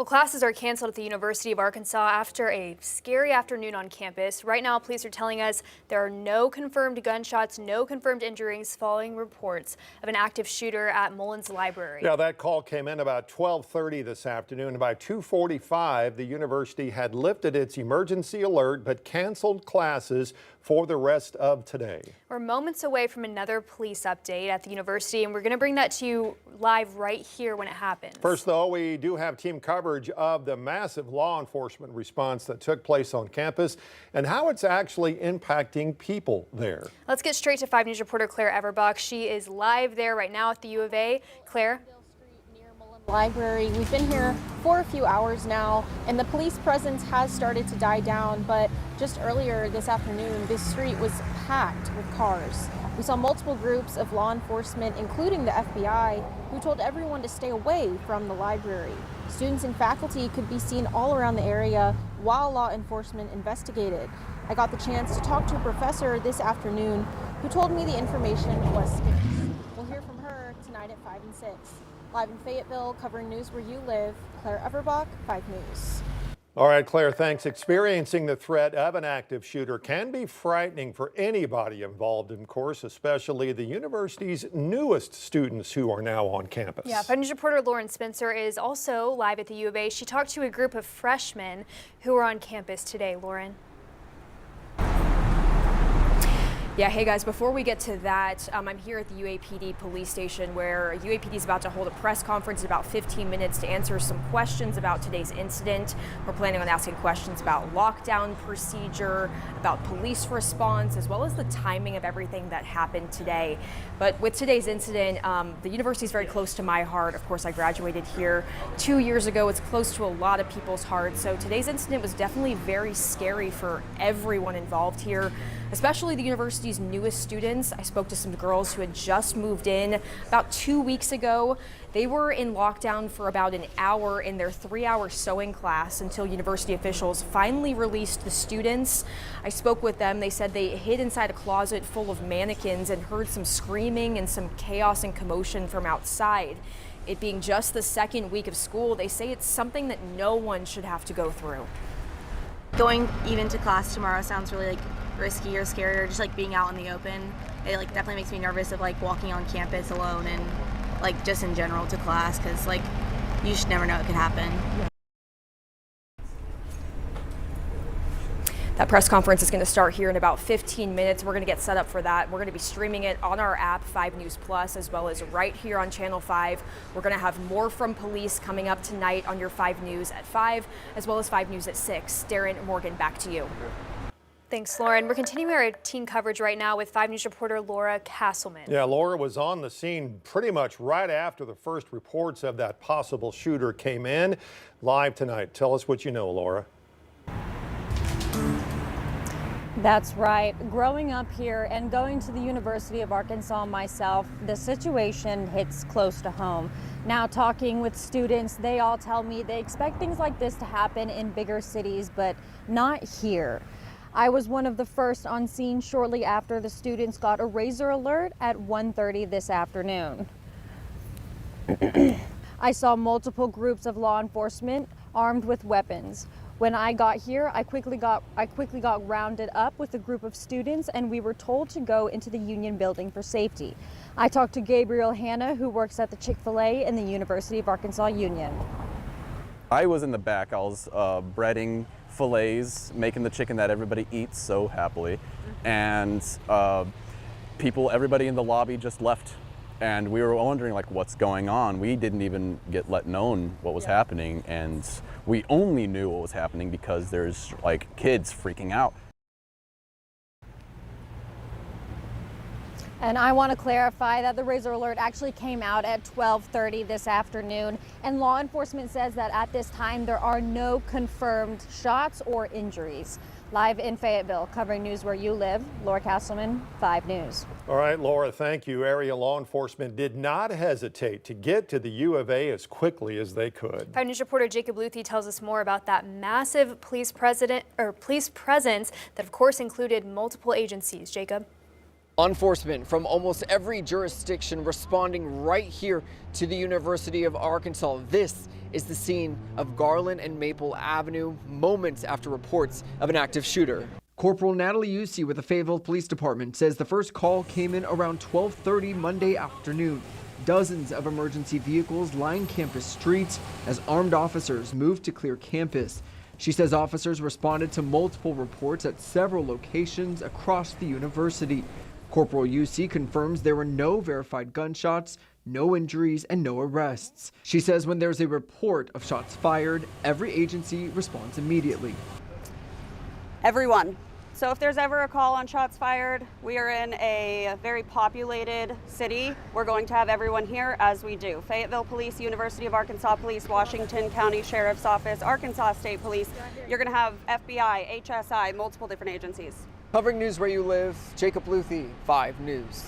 Well, classes are canceled at the University of Arkansas after a scary afternoon on campus. Right now, police are telling us there are no confirmed gunshots, no confirmed injuries following reports of an active shooter at Mullins Library. Yeah, that call came in about 12:30 this afternoon. And by 2:45, the university had lifted its emergency alert but canceled classes for the rest of today. We're moments away from another police update at the university, and we're going to bring that to you live right here when it happens. First, though, we do have team coverage of the massive law enforcement response that took place on campus and how it's actually impacting people there. Let's get straight to 5 News reporter Claire Everbach. She is live there right now at the U of A. Claire? Library. We've been here for a few hours now, and the police presence has started to die down, but just earlier this afternoon, this street was packed with cars. We saw multiple groups of law enforcement, including the FBI, who told everyone to stay away from the library. Students and faculty could be seen all around the area while law enforcement investigated. I got the chance to talk to a professor this afternoon who told me the information was scarce. We'll hear from her tonight at 5 and 6. Live in Fayetteville, covering news where you live, Claire Everbach, 5 News. All right, Claire, thanks. Experiencing the threat of an active shooter can be frightening for anybody involved, of course, especially the university's newest students who are now on campus. Yeah, 5 News reporter Lauren Spencer is also live at the U of A. She talked to a group of freshmen who are on campus today. Lauren. Yeah, hey guys, before we get to that, I'm here at the UAPD police station where UAPD is about to hold a press conference in about 15 minutes to answer some questions about today's incident. We're planning on asking questions about lockdown procedure, about police response, as well as the timing of everything that happened today. But with today's incident, the university is very close to my heart. Of course, I graduated here 2 years ago. It's close to a lot of people's hearts. So today's incident was definitely very scary for everyone involved here, especially the university's newest students. I spoke to some girls who had just moved in about 2 weeks ago. They were in lockdown for about an hour in their 3-hour sewing class until university officials finally released the students. I spoke with them. They said they hid inside a closet full of mannequins and heard some screaming and some chaos and commotion from outside. It being just the second week of school, they say it's something that no one should have to go through. Going even to class tomorrow sounds really risky or scary, or just being out in the open. It definitely makes me nervous of walking on campus alone and just in general to class, because you just never know what could happen. That press conference is going to start here in about 15 minutes. We're going to get set up for that. We're going to be streaming it on our app, 5 News Plus, as well as right here on Channel 5. We're going to have more from police coming up tonight on your 5 News at 5, as well as 5 News at 6. Darren, Morgan, back to you. Thanks, Lauren. We're continuing our team coverage right now with 5 News reporter Laura Castleman. Yeah, Laura was on the scene pretty much right after the first reports of that possible shooter came in. Live tonight. Tell us what you know, Laura. That's right. Growing up here and going to the University of Arkansas myself, the situation hits close to home. Now, talking with students, they all tell me they expect things like this to happen in bigger cities, but not here. I was one of the first on scene shortly after the students got a Razor alert at 1:30 this afternoon. I saw multiple groups of law enforcement armed with weapons. When I got here, I quickly got rounded up with a group of students, and we were told to go into the Union building for safety. I talked to Gabriel Hanna, who works at the Chick-fil-A in the University of Arkansas Union. I was in the back. I was breading fillets, making the chicken that everybody eats so happily, and everybody in the lobby just left, and we were wondering what's going on. We didn't even get let known what was happening, and we only knew what was happening because there's kids freaking out. And I want to clarify that the Razor alert actually came out at 12:30 this afternoon, and law enforcement says that at this time there are no confirmed shots or injuries. Live in Fayetteville, covering news where you live, Laura Castleman, 5 News. All right, Laura, thank you. Area law enforcement did not hesitate to get to the U of A as quickly as they could. 5 News reporter Jacob Luthi tells us more about that massive police presence that, of course, included multiple agencies. Jacob? Law enforcement from almost every jurisdiction responding right here to the University of Arkansas. This is the scene of Garland and Maple Avenue moments after reports of an active shooter. Corporal Natalie Usey with the Fayetteville Police Department says the first call came in around 12:30 Monday afternoon. Dozens of emergency vehicles line campus streets as armed officers moved to clear campus. She says officers responded to multiple reports at several locations across the university. Corporal Usey confirms there were no verified gunshots, no injuries, and no arrests. She says when there's a report of shots fired, every agency responds immediately. Everyone. So if there's ever a call on shots fired, we are in a very populated city. We're going to have everyone here as we do. Fayetteville Police, University of Arkansas Police, Washington County Sheriff's Office, Arkansas State Police. You're going to have FBI, HSI, multiple different agencies. Covering news where you live, Jacob Luthi, 5 News.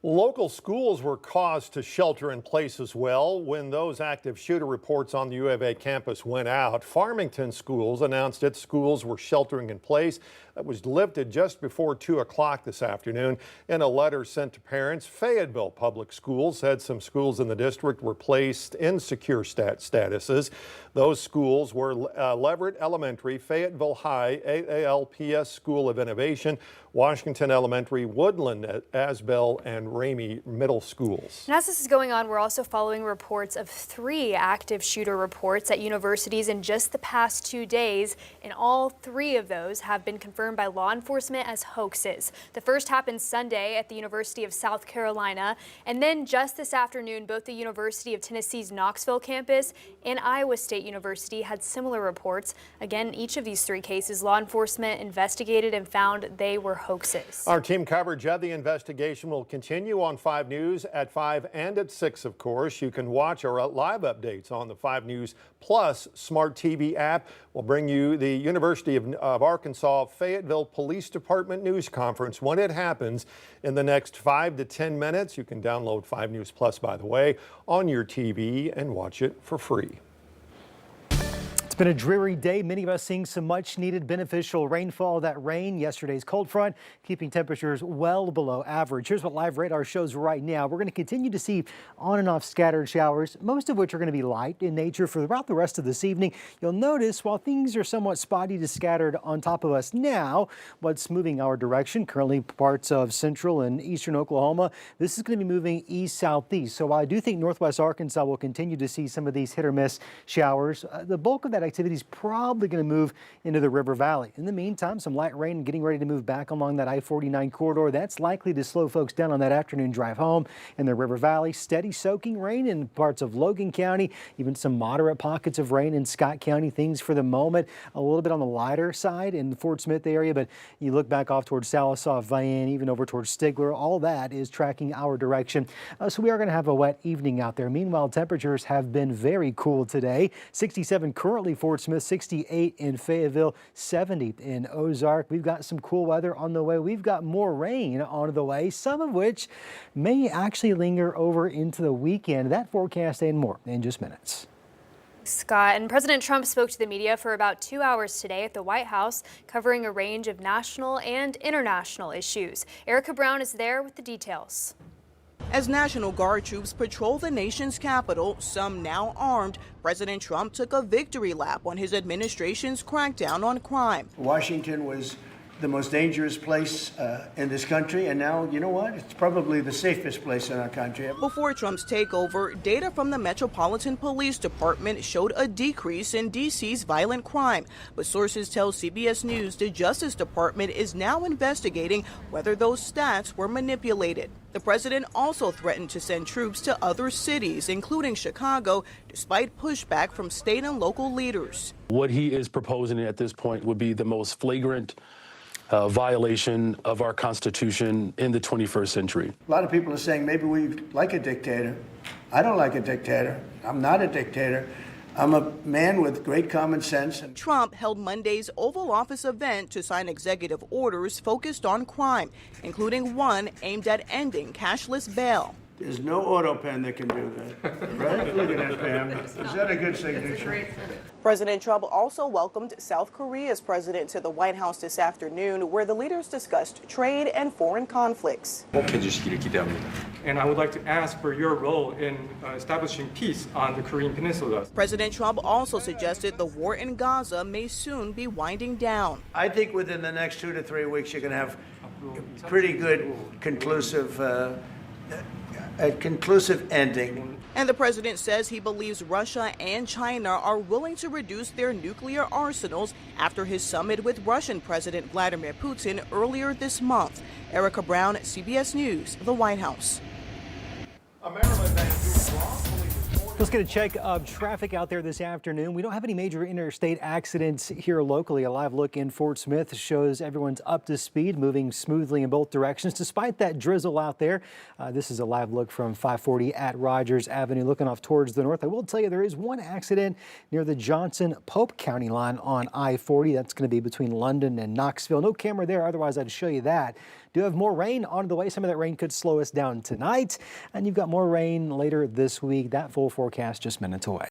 Local schools were caused to shelter in place as well when those active shooter reports on the U of A campus went out. Farmington Schools announced its schools were sheltering in place. That was lifted just before 2 o'clock this afternoon. In a letter sent to parents, Fayetteville Public Schools said some schools in the district were placed in secure statuses. Those schools were Leverett Elementary, Fayetteville High, AALPS School of Innovation, Washington Elementary, Woodland, Asbel, and Ramey Middle Schools. And as this is going on, we're also following reports of 3 active shooter reports at universities in just the past 2 days, and all 3 of those have been confirmed by law enforcement as hoaxes. The first happened Sunday at the University of South Carolina, and then just this afternoon, both the University of Tennessee's Knoxville campus and Iowa State University had similar reports. Again, each of these 3 cases, law enforcement investigated and found they were hoaxes. Our team coverage of the investigation will continue on 5 News at 5 and at 6, of course. You can watch our live updates on the 5 News Plus Smart TV app. We'll bring you the University of Arkansas Fayetteville Police Department News Conference when it happens in the next 5 to 10 minutes. You can download 5 News Plus, by the way, on your TV and watch it for free. It's been a dreary day. Many of us seeing some much needed beneficial rainfall. That rain, yesterday's cold front, keeping temperatures well below average. Here's what live radar shows right now. We're going to continue to see on and off scattered showers, most of which are going to be light in nature for throughout the rest of this evening. You'll notice while things are somewhat spotty to scattered on top of us now, what's moving our direction, currently parts of central and eastern Oklahoma, this is going to be moving east-southeast. So while I do think northwest Arkansas will continue to see some of these hit or miss showers, the bulk of that activity is probably going to move into the River Valley. In the meantime, some light rain getting ready to move back along that I-49 corridor. That's likely to slow folks down on that afternoon drive home in the River Valley. Steady soaking rain in parts of Logan County, even some moderate pockets of rain in Scott County. Things for the moment a little bit on the lighter side in the Fort Smith area, but you look back off towards Sallisaw, Van, even over towards Stigler, all that is tracking our direction. So we are going to have a wet evening out there. Meanwhile, temperatures have been very cool today. 67 currently Fort Smith, 68 in Fayetteville, 70 in Ozark. We've got some cool weather on the way. We've got more rain on the way, some of which may actually linger over into the weekend. That forecast and more in just minutes. Scott, and President Trump spoke to the media for about 2 hours today at the White House, covering a range of national and international issues. Erica Brown is there with the details. As National Guard troops patrol the nation's capital, some now armed, President Trump took a victory lap on his administration's crackdown on crime. Washington was the most dangerous place in this country, and now, you know what? It's probably the safest place in our country. Before Trump's takeover, data from the Metropolitan Police Department showed a decrease in D.C.'s violent crime. But sources tell CBS News the Justice Department is now investigating whether those stats were manipulated. The president also threatened to send troops to other cities, including Chicago, despite pushback from state and local leaders. What he is proposing at this point would be the most flagrant violation of our Constitution in the 21st century. A lot of people are saying maybe we like a dictator. I don't like a dictator. I'm not a dictator. I'm a man with great common sense. Trump held Monday's Oval Office event to sign executive orders focused on crime, including one aimed at ending cashless bail. There's no auto pen that can do that, right? Look at that, Pam. Is that a good signature? President Trump also welcomed South Korea's president to the White House this afternoon, where the leaders discussed trade and foreign conflicts. And I would like to ask for your role in establishing peace on the Korean Peninsula. President Trump also suggested the war in Gaza may soon be winding down. I think within the next 2 to 3 weeks, you're going to have pretty good conclusive ending. And the president says he believes Russia and China are willing to reduce their nuclear arsenals after his summit with Russian President Vladimir Putin earlier this month. Erica Brown, CBS News, the White House. Let's get a check of traffic out there this afternoon. We don't have any major interstate accidents here locally. A live look in Fort Smith shows everyone's up to speed, moving smoothly in both directions despite that drizzle out there. This is a live look from 540 at Rogers Avenue looking off towards the north. I will tell you there is one accident near the Johnson-Pope County line on I-40. That's going to be between London and Knoxville. No camera there, otherwise I'd show you that. Do have more rain on the way. Some of that rain could slow us down tonight. And you've got more rain later this week. That full forecast just minutes away.